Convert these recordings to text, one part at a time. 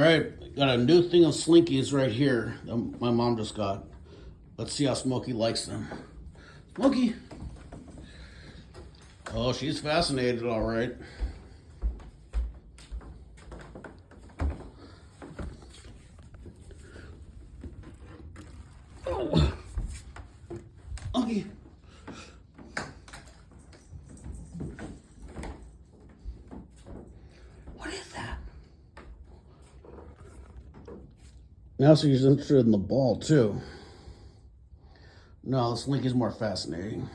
right, got a new thing of Slinkies right here that my mom just got. Let's see how Smokey likes them. Smokey! Oh, she's fascinated, all right. Oh. Smokey! What is that? Now she's interested in the ball, too. No, the Slinky's more fascinating.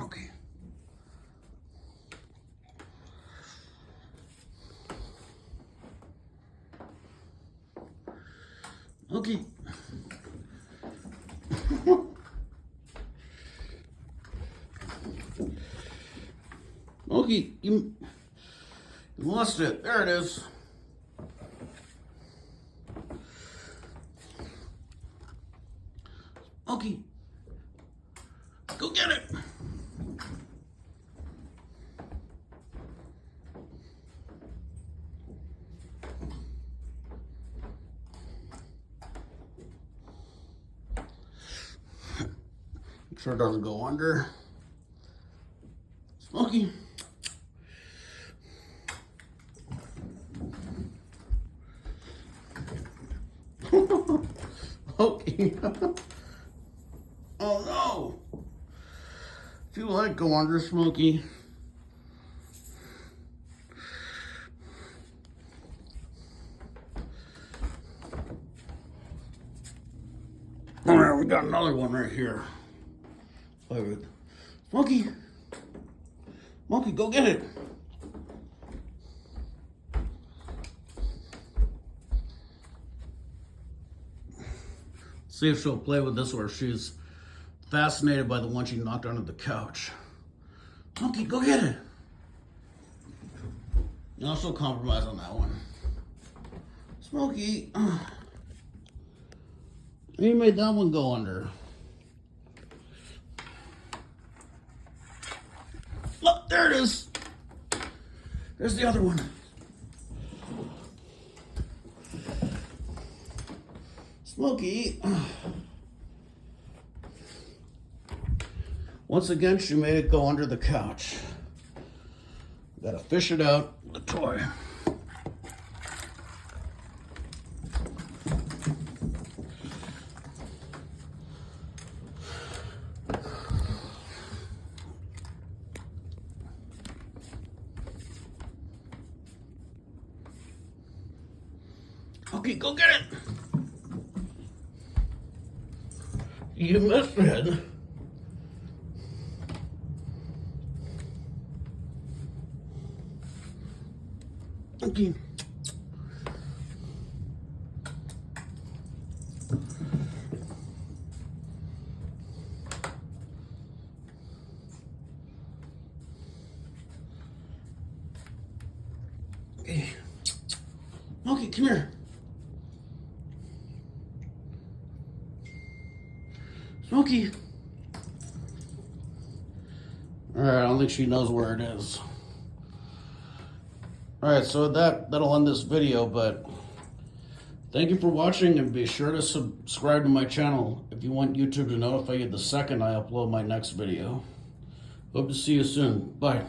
Okay. Okay. Okay, you lost it. There it is. Okay. Go get it. Make sure it doesn't go under. Smokey. Okay. Oh no. If you like, go under, Smokey. All right, we got another one right here. Smokey. Smokey, go get it. See if she'll play with this or if she's fascinated by the one she knocked under the couch. Smokey, go get it. You know, she'll compromise on that one. Smokey. You made that one go under. Look, there it is. There's the other one. Smokey. Once again, she made it go under the couch. Gotta fish it out with a toy. Okay, go get it. You missed it. Okay. Okay. Okay, come here. Smokey. All right, I don't think she knows where it is. All right, so that'll end this video, but thank you for watching, and be sure to subscribe to my channel if you want YouTube to notify you the second I upload my next video. Hope to see you soon. Bye.